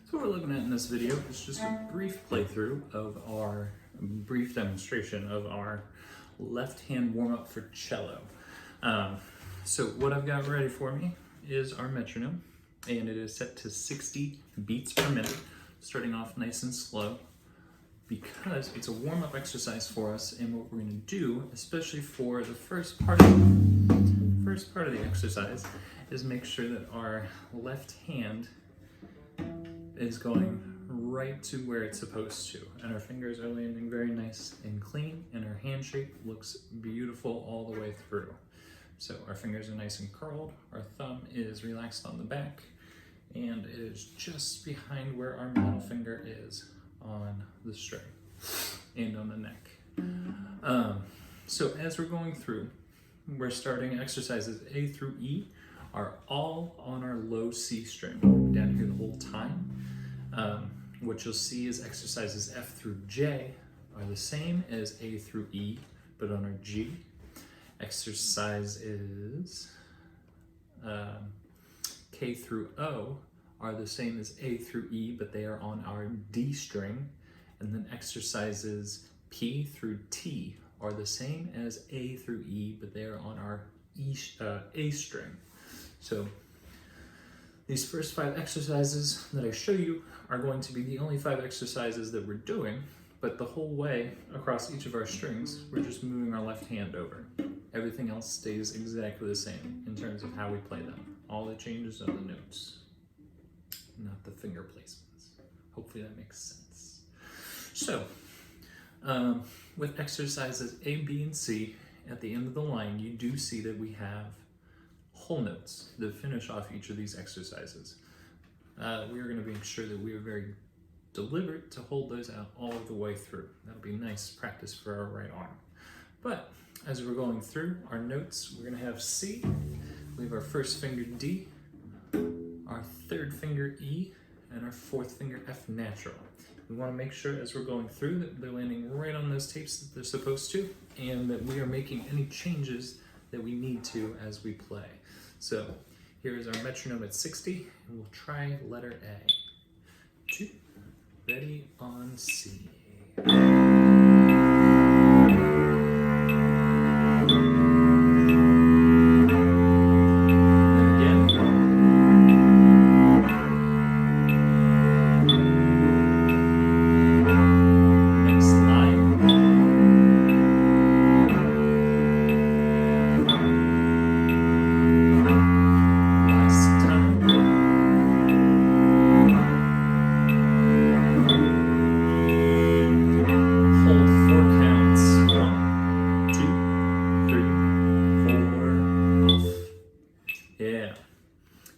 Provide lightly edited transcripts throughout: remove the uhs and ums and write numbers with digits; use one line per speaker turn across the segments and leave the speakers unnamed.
So what we're looking at in this video is just a brief playthrough of our brief demonstration of our left hand warm-up for cello. So what I've got ready for me is our metronome, and it is set to 60 beats per minute, starting off nice and slow, because it's a warm-up exercise for us. And what we're going to do, especially for the first part of the exercise, is make sure that our left hand is going right to where it's supposed to, and our fingers are landing very nice and clean, and our hand shape looks beautiful all the way through. So our fingers are nice and curled, our thumb is relaxed on the back, and it is just behind where our middle finger is on the string and on the neck. So as we're going through, we're starting exercises A through E are all on our low C string. Down here the whole time. What you'll see is exercises F through J are the same as A through E, but on our G. Exercises K through O are the same as A through E, but they are on our D string. And then exercises P through T are the same as A through E, but they are on our A string. So these first 5 exercises that I show you are going to be the only 5 exercises that we're doing, but the whole way across each of our strings, we're just moving our left hand over. Everything else stays exactly the same in terms of how we play them. All that changes are the notes, not the finger placements. Hopefully that makes sense. So, with exercises A, B, and C, at the end of the line, you do see that we have whole notes that finish off each of these exercises. We are going to make sure that we are very deliberate to hold those out all the way through. That'll be nice practice for our right arm. But as we're going through our notes, we're going to have C, we have our first finger D, our third finger E, and our fourth finger F natural. We want to make sure as we're going through that they're landing right on those tapes that they're supposed to, and that we are making any changes that we need to as we play. So here is our metronome at 60, and we'll try letter A. 2, ready, on C.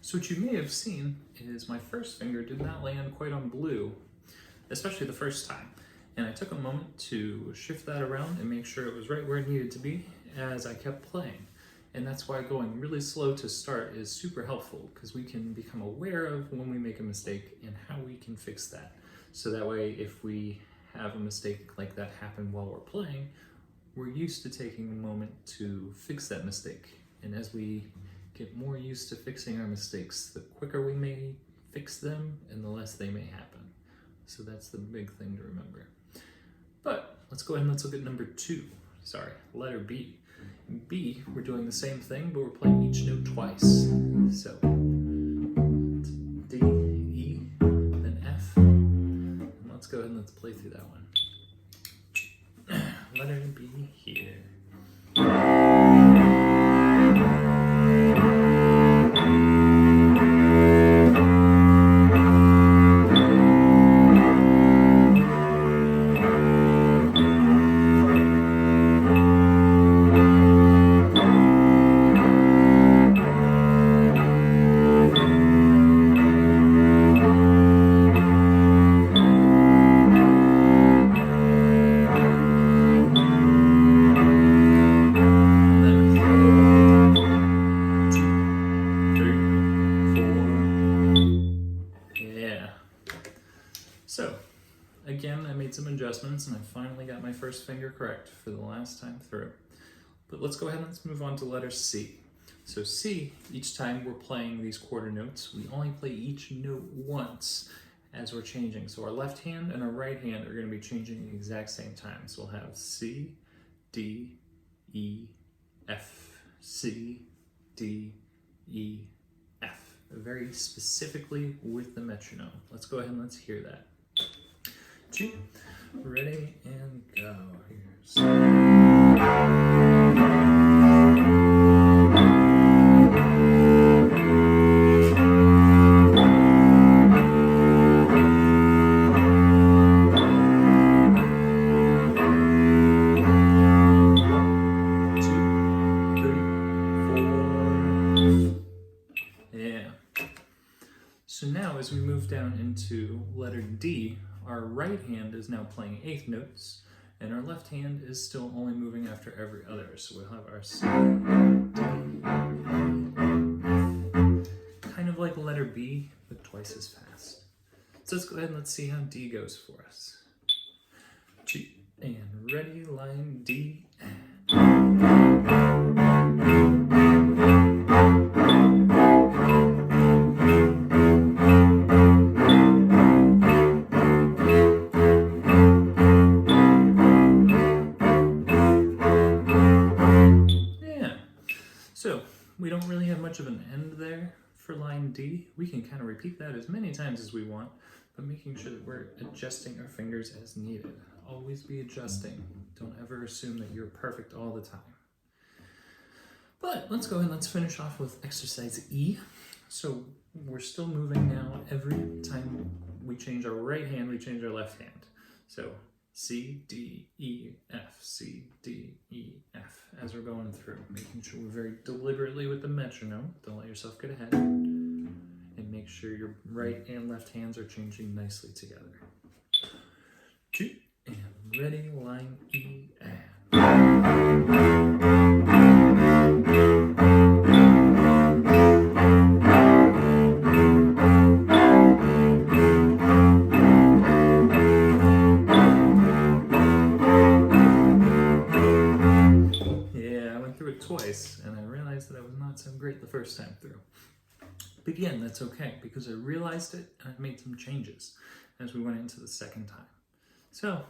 So what you may have seen is my first finger did not land quite on blue, especially the first time. And I took a moment to shift that around and make sure it was right where it needed to be as I kept playing. And that's why going really slow to start is super helpful, because we can become aware of when we make a mistake and how we can fix that. So that way, if we have a mistake like that happen while we're playing, we're used to taking a moment to fix that mistake. And as we get more used to fixing our mistakes, the quicker we may fix them and the less they may happen. So that's the big thing to remember. But let's go ahead and let's look at letter B. In B, we're doing the same thing, but we're playing each note twice. So D, E, then F. And let's go ahead and let's play through that one. Letter B here. So, again, I made some adjustments and I finally got my first finger correct for the last time through. But let's go ahead and let's move on to letter C. So C, each time we're playing these quarter notes, we only play each note once, as we're changing. So our left hand and our right hand are going to be changing at the exact same time. So we'll have C, D, E, F, C, D, E, F. Very specifically with the metronome. Let's go ahead and let's hear that. 2, ready, and go. So now as we move down into letter D, our right hand is now playing eighth notes, and our left hand is still only moving after every other. So we'll have our C, D, kind of like letter B, but twice as fast. So let's go ahead and let's see how D goes for us. G, and ready, line D, So we don't really have much of an end there for line D. We can kind of repeat that as many times as we want, but making sure that we're adjusting our fingers as needed. Always be adjusting. Don't ever assume that you're perfect all the time. But let's go ahead and let's finish off with exercise E. So we're still moving now. Every time we change our right hand, we change our left hand. So C, D, E, F, C, D, E, F, as we're going through, making sure we're very deliberately with the metronome. Don't let yourself get ahead. And make sure your right and left hands are changing nicely together. 2, and ready, line E, and. Twice, and I realized that I was not so great the first time through. But again, that's okay, because I realized it and I made some changes as we went into the second time. So,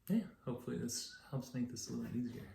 yeah, hopefully this helps make this a little easier.